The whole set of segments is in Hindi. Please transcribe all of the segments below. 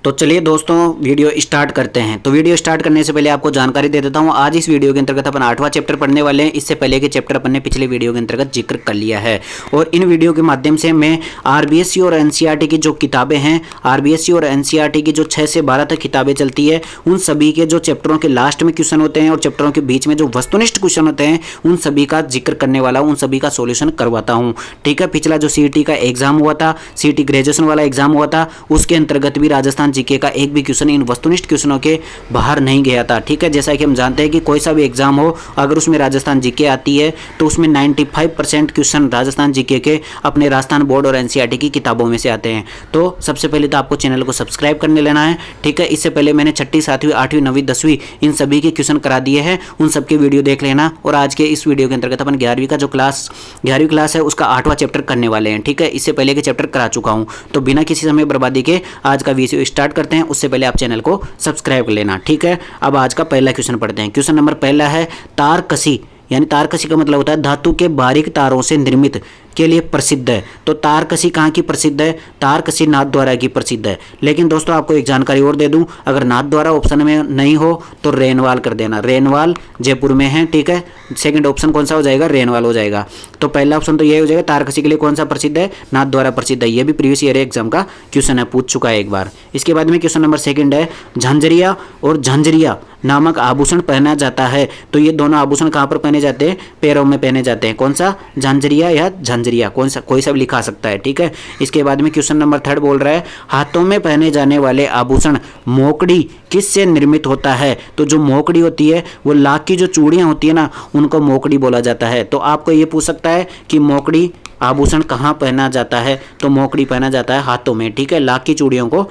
तो चलिए दोस्तों वीडियो स्टार्ट करते हैं। तो वीडियो स्टार्ट करने से पहले आपको जानकारी दे देता हूं। आज इस वीडियो के अंतर्गत अपन 8वां चैप्टर पढ़ने वाले हैं। इससे पहले के चैप्टर अपन ने पिछले वीडियो के अंतर्गत जिक्र कर लिया है और इन वीडियो के माध्यम से मैं आरबीएससी और एनसीईआरटी की जो किताबें हैं, आरबीएससी और एनसीईआरटी की जो 6 से 12 तक किताबें चलती है, उन सभी के जो चैप्टरों के लास्ट में क्वेश्चन होते हैं और चैप्टरों के बीच में जो वस्तुनिष्ठ क्वेश्चन होते हैं, उन सभी का जिक्र करने वाला हूँ, उन सभी का सोल्यूशन करवाता हूँ। ठीक है, पिछला जो सीईटी का एग्जाम हुआ था, सीईटी ग्रेजुएशन वाला एग्जाम हुआ था, उसके अंतर्गत भी राजस्थान जीके का एक भी क्वेश्चन इन वस्तुनिष्ठ क्वेश्चनों के बाहर नहीं गया था। ठीक है, जैसा कि हम जानते हैं कि कोई सा भी एग्जाम हो, अगर उसमें राजस्थान जीके आती है तो उसमें 95% क्वेश्चन राजस्थान जीके के अपने राजस्थान बोर्ड और एनसीईआरटी की किताबों में से आते हैं। तो सबसे पहले तो आपको चैनल को सब्सक्राइब करने लेना है। ठीक है, इससे पहले मैंने 6ठी, 7वीं, 8वीं, 9वीं, 10वीं इन सभी के क्वेश्चन करा दिए हैं, उन सबके वीडियो देख लेना। और आज के इस वीडियो के अंतर्गत अपन 11वीं का जो 11वीं क्लास है उसका 8वां चैप्टर करने वाले हैं। ठीक है, इससे पहले के चैप्टर करा चुका हूं, तो बिना किसी समय बर्बादी के आज का वीडियो स्टार्ट करते हैं। उससे पहले आप चैनल को सब्सक्राइब कर लेना। ठीक है, अब आज का पहला क्वेश्चन पढ़ते हैं। क्वेश्चन नंबर पहला है, तार कसी, यानी तार कसी का मतलब होता है धातु के बारीक तारों से निर्मित के लिए प्रसिद्ध है। तो तार कसी कहाँ की प्रसिद्ध है? तार कसी नाथद्वारा की प्रसिद्ध है। लेकिन दोस्तों आपको एक जानकारी और दे दूं, अगर नाथद्वारा ऑप्शन में नहीं हो तो रेनवाल कर देना। रेनवाल जयपुर में है। ठीक है, सेकंड ऑप्शन कौन सा हो जाएगा? रेनवाल हो जाएगा। तो पहला ऑप्शन तो ये हो जाएगा, तार कसी के लिए कौन सा प्रसिद्ध है? नाथद्वारा प्रसिद्ध है। ये भी प्रीवियस ईयर एग्जाम का क्वेश्चन है, पूछ चुका है एक बार। इसके बाद में क्वेश्चन नंबर सेकंड है, झांझरिया और झांझरिया नामक आभूषण पहना जाता है। तो ये दोनों आभूषण कहाँ पर पहने जाते हैं? पैरों में पहने जाते हैं। कौन सा? झांझरिया या झांझरिया, कौन सा, कोई सा भी लिखा सकता है। ठीक है, इसके बाद में क्वेश्चन नंबर थर्ड बोल रहा है, हाथों में पहने जाने वाले आभूषण मोकड़ी किस से निर्मित होता है? तो जो मोकड़ी होती है वो लाख की जो चूड़ियां होती है ना, उनको मोकड़ी बोला जाता है। तो आपको ये पूछ सकता है कि मोकड़ी आभूषण कहाँ पहना जाता है? तो मोकड़ी पहना जाता है हाथों में। ठीक है, लाख की चूड़ियों को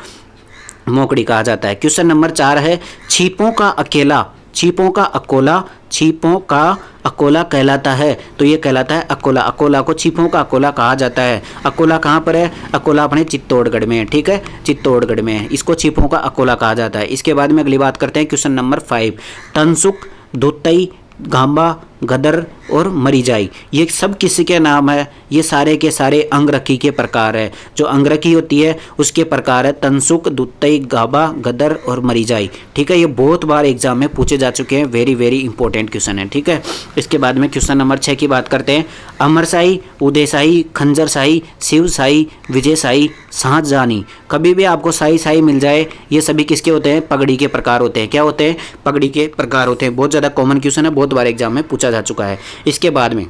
मोकड़ी कहा जाता है। क्वेश्चन नंबर 4 है, छिपों का अकेला, छिपों का अकोला, छिपों का अकोला कहलाता है। तो ये कहलाता है अकोला। अकोला को छिपों का अकोला कहा जाता है। अकोला कहाँ पर है? अकोला अपने चित्तौड़गढ़ में है। ठीक है, चित्तौड़गढ़ में है, इसको छिपों का अकोला कहा जाता है। इसके बाद में अगली बात करते हैं, क्वेश्चन नंबर 5, तनसुक, धुतई, गांबा, गदर और मरीजाई, ये सब किसके नाम है? ये सारे के सारे अंगरखी के प्रकार है। जो अंगरखी होती है उसके प्रकार है तनसुक, दुत्तई, गाबा, गदर और मरीजाई। ठीक है, ये बहुत बार एग्जाम में पूछे जा चुके हैं, वेरी वेरी इंपॉर्टेंट क्वेश्चन है। ठीक है, इसके बाद में क्वेश्चन नंबर 6 की बात करते हैं, अमरशाही, उदयशाही, खंजरशाही, शिवशाही, विजयशाही, शाहजहानी। कभी भी आपको शाही शाही मिल जाए, ये सभी किसके होते हैं? पगड़ी के प्रकार होते हैं। क्या होते हैं? पगड़ी के प्रकार होते हैं। बहुत ज़्यादा कॉमन क्वेश्चन है, बहुत बार एग्जाम में पूछा जा चुका है। इसके बाद में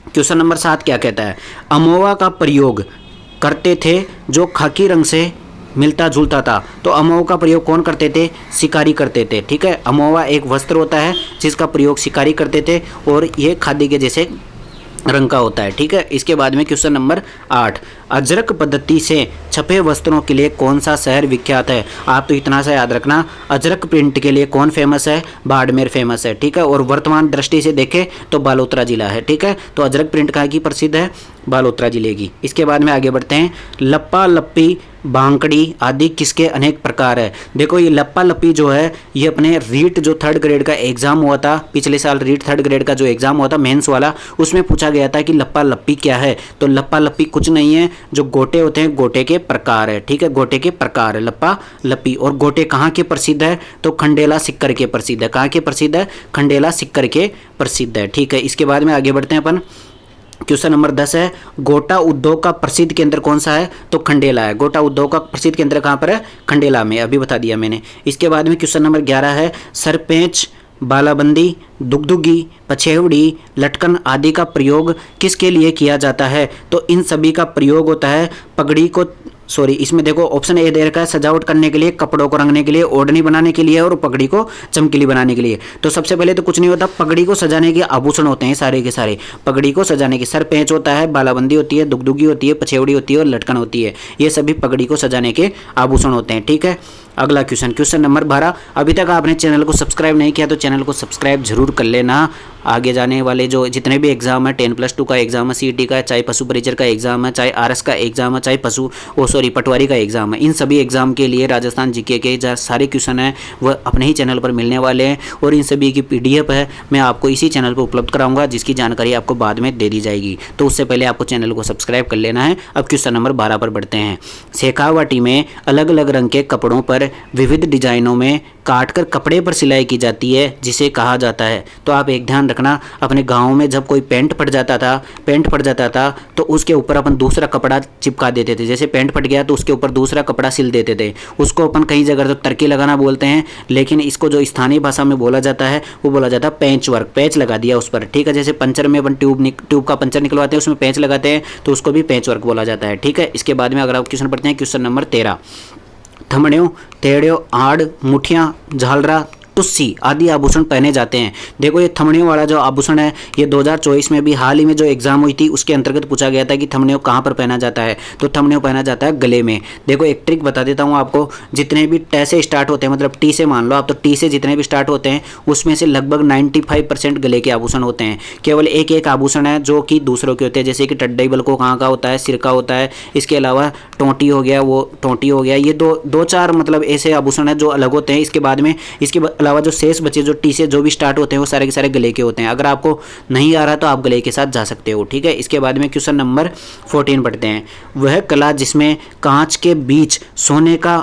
क्वेश्चन नंबर 7 क्या कहता है, अमोवा का प्रयोग करते थे जो खाकी रंग से मिलता जुलता था। तो अमोवा का प्रयोग कौन करते थे? शिकारी करते थे। ठीक है, अमोवा एक वस्त्र होता है जिसका प्रयोग शिकारी करते थे और ये खादी के जैसे रंग का होता है। ठीक है, इसके बाद में क्वेश्चन नंबर 8, अजरक पद्धति से छपे वस्त्रों के लिए कौन सा शहर विख्यात है? आप तो इतना सा याद रखना, अजरक प्रिंट के लिए कौन फेमस है? बाड़मेर फेमस है। ठीक है, और वर्तमान दृष्टि से देखें तो बालोतरा जिला है। ठीक है, तो अजरक प्रिंट कहाँ की प्रसिद्ध है? बालोतरा जिले की। इसके बाद में आगे बढ़ते हैं, लप्पा लप्पी, बांकड़ी आदि किसके अनेक प्रकार है? देखो ये लप्पा लप्पी जो है, ये अपने रीट जो 3rd ग्रेड का एग्जाम हुआ था, पिछले साल रीट 3rd ग्रेड का जो एग्जाम हुआ था मेंस वाला, उसमें पूछा गया था कि लप्पा लप्पी क्या है? तो लप्पा लप्पी कुछ नहीं है, जो गोटे होते हैं गोटे के प्रकार है। ठीक है, गोटे के प्रकार है लप्पा लप्पी। और गोटे कहाँ के प्रसिद्ध है? तो खंडेला सिक्कर के प्रसिद्ध है। कहाँ के प्रसिद्ध है? खंडेला सिक्कर के प्रसिद्ध है। ठीक है, इसके बाद में आगे बढ़ते हैं अपन, क्वेश्चन नंबर 10 है, गोटा उद्योग का प्रसिद्ध केंद्र कौन सा है? तो खंडेला है। गोटा उद्योग का प्रसिद्ध केंद्र कहाँ पर है? खंडेला में, अभी बता दिया मैंने। इसके बाद में क्वेश्चन नंबर 11 है, सरपेंच, बालाबंदी, दुगदुगी, पछेवड़ी, लटकन आदि का प्रयोग किसके लिए किया जाता है? तो इन सभी का प्रयोग होता है पगड़ी को, सॉरी इसमें देखो ऑप्शन ए दे रखा है, सजावट करने के लिए, कपड़ों को रंगने के लिए, ओढ़नी बनाने के लिए और पगड़ी को चमकीली बनाने के लिए। तो सबसे पहले तो कुछ नहीं होता, पगड़ी को सजाने के आभूषण होते हैं सारे के सारे। पगड़ी को सजाने के सरपेंच होता है, बालाबंदी होती है, दुगदुगी होती है, पछेवड़ी होती है और लटकन होती है। ये सभी पगड़ी को सजाने के आभूषण होते हैं। ठीक है, अगला क्वेश्चन, क्वेश्चन नंबर 12। अभी तक आपने चैनल को सब्सक्राइब नहीं किया तो चैनल को सब्सक्राइब जरूर कर लेना। आगे जाने वाले जो जितने भी एग्जाम है, 10+2 का एग्जाम है, सीईटी का, चाहे पशु परिचर का एग्जाम है, चाहे आरएस का एग्जाम है, चाहे पटवारी का एग्जाम है, इन सभी एग्जाम के लिए राजस्थान जीके के जो सारे क्वेश्चन हैं वह अपने ही चैनल पर मिलने वाले हैं और इन सभी की पीडीएफ है मैं आपको इसी चैनल पर उपलब्ध कराऊंगा, जिसकी जानकारी आपको बाद में दे दी जाएगी। तो उससे पहले आपको चैनल को सब्सक्राइब कर लेना है। अब क्वेश्चन नंबर 12 पर बढ़ते हैं। शेखावाटी में अलग अलग रंग के कपड़ों पर विविध डिजाइनों में काटकर कपड़े पर सिलाई की जाती है, जिसे कहा जाता है। तो आप एक ध्यान रखना, अपने गाँव में जब कोई पेंट फट जाता था तो उसके ऊपर अपन दूसरा कपड़ा चिपका देते थे। जैसे पेंट फट गया तो उसके ऊपर दूसरा कपड़ा सिल देते थे। उसको अपन कई जगह तो तरकी लगाना बोलते हैं, लेकिन इसको जो स्थानीय भाषा में बोला जाता है वो बोला जाता है पैंच वर्क। पैंच लगा दिया उस पर, ठीक है। जैसे पंचर में अपन ट्यूब का पंचर निकलवाते हैं, उसमें पैंच लगाते हैं, तो उसको भी पैंच वर्क बोला जाता है, ठीक है। इसके बाद में अगर आप क्वेश्चन पढ़ते हैं, क्वेश्चन नंबर 13। थमड़ियों, तेड़ियों, आड़, मुठियाँ, झालरा, टुस्सी आदि आभूषण पहने जाते हैं। देखो ये थमड़ियों वाला जो आभूषण है ये 2024 में भी हाल ही में जो एग्जाम हुई थी उसके अंतर्गत पूछा गया था कि थमड़ियों कहाँ पर पहना जाता है। तो थमड़ियों पहना जाता है गले में। देखो एक ट्रिक बता देता हूँ आपको, जितने भी ट से स्टार्ट होते हैं, मतलब टी से मान लो आप, तो टी से जितने भी स्टार्ट होते हैं उसमें से लगभग 95% गले के आभूषण होते हैं। केवल एक आभूषण है जो कि दूसरों के होते हैं, जैसे कि टड्डई बल को कहाँ का होता है, सिर का होता है। इसके अलावा टोंटी हो गया, वो टोंटी हो गया। ये दो चार मतलब ऐसे आभूषण है जो अलग होते हैं। इसके बाद में इसके अलावा जो शेष बचे जो टी से जो भी स्टार्ट होते हैं वो सारे के सारे गले के होते हैं। अगर आपको नहीं आ रहा तो आप गले के साथ जा सकते हो, ठीक है। इसके बाद में क्वेश्चन नंबर 14 पढ़ते हैं। वह कला जिसमें कांच के बीच सोने का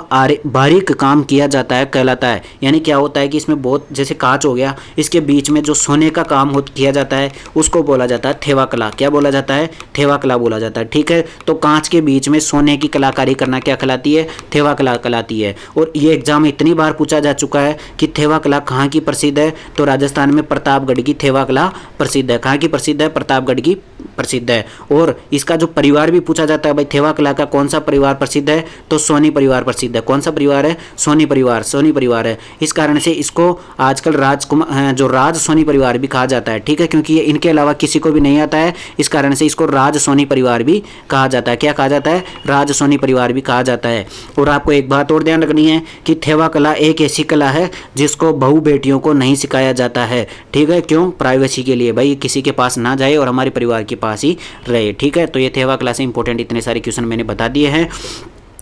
बारीक काम किया जाता है कहलाता है। यानी क्या होता है कि इसमें बहुत, जैसे कांच हो गया, इसके बीच में जो सोने का काम किया जाता है उसको बोला जाता है थेवा कला। क्या बोला जाता है? थेवा कला बोला जाता है, ठीक है। तो कांच के बीच में सोने की कलाकारी करना क्या कहलाती है? थेवा कला कहलाती है। और ये एग्जाम में इतनी बार पूछा जा चुका है कि थेवा कला कहाँ की प्रसिद्ध है, तो राजस्थान में प्रतापगढ़ की थेवा कला प्रसिद्ध है। कहाँ की प्रसिद्ध है? प्रतापगढ़ की प्रसिद्ध है। और इसका जो परिवार भी पूछा जाता है, भाई थेवा कला का कौन सा परिवार प्रसिद्ध है, तो सोनी परिवार प्रसिद्ध है। कौन सा परिवार है? सोनी परिवार, सोनी परिवार है। इस कारण से इसको आजकल राज सोनी परिवार भी कहा जाता है, ठीक है, क्योंकि ये इनके अलावा किसी को भी नहीं आता है, इस कारण से इसको राज सोनी परिवार भी कहा जाता है। क्या कहा जाता है? राज सोनी परिवार भी कहा जाता है। और आपको एक बात और ध्यान रखनी है कि थेवा कला एक ऐसी कला है जिसको बहू बेटियों को नहीं सिखाया जाता है, ठीक है। क्यों? प्राइवेसी के लिए, भाई किसी के पास ना जाए और हमारे परिवार के पास ही रहे, ठीक है। तो ये थेवा कला से इंपॉर्टेंट इतने सारे क्वेश्चन मैंने बता दिए हैं।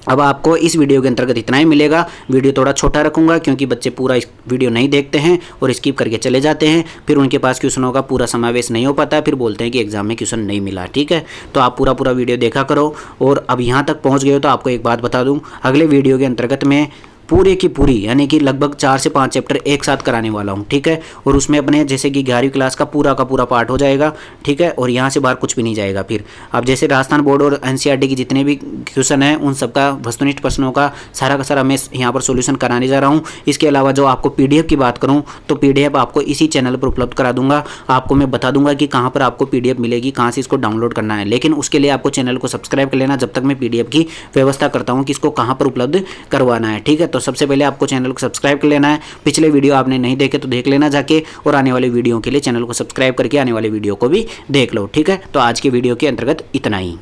अब आपको इस वीडियो के अंतर्गत इतना ही मिलेगा। वीडियो थोड़ा छोटा रखूंगा क्योंकि बच्चे पूरा इस वीडियो नहीं देखते हैं और स्किप करके चले जाते हैं, फिर उनके पास क्वेश्चनों का पूरा समावेश नहीं हो पाता, फिर बोलते हैं कि एग्जाम में क्वेश्चन नहीं मिला, ठीक है। तो आप पूरा वीडियो देखा करो। और अब यहाँ तक पहुँच गए हो तो आपको एक बात बता दूँ, अगले वीडियो के अंतर्गत में पूरे की पूरी यानी कि लगभग 4 से 5 चैप्टर एक साथ कराने वाला हूँ, ठीक है। और उसमें अपने जैसे कि 11वीं क्लास का पूरा पार्ट हो जाएगा, ठीक है। और यहाँ से बाहर कुछ भी नहीं जाएगा। फिर अब जैसे राजस्थान बोर्ड और एनसीईआरटी की जितने भी क्वेश्चन हैं उन सबका वस्तुनिष्ठ प्रश्नों का सारा का सारा मैं यहाँ पर सोल्यूशन कराने जा रहा हूँ। इसके अलावा जो आपको पीडीएफ की बात करूँ तो पीडीएफ आपको इसी चैनल पर उपलब्ध करा दूंगा। आपको मैं बता दूंगा कि कहाँ पर आपको पीडीएफ मिलेगी, कहाँ से इसको डाउनलोड करना है। लेकिन उसके लिए आपको चैनल को सब्सक्राइब कर लेना जब तक मैं पीडीएफ की व्यवस्था करता हूँ कि इसको कहाँ पर उपलब्ध करवाना है, ठीक है। तो सबसे पहले आपको चैनल को सब्सक्राइब कर लेना है। पिछले वीडियो आपने नहीं देखे तो देख लेना जाके, और आने वाले वीडियो के लिए चैनल को सब्सक्राइब करके आने वाले वीडियो को भी देख लो, ठीक है। तो आज के वीडियो के अंतर्गत इतना ही।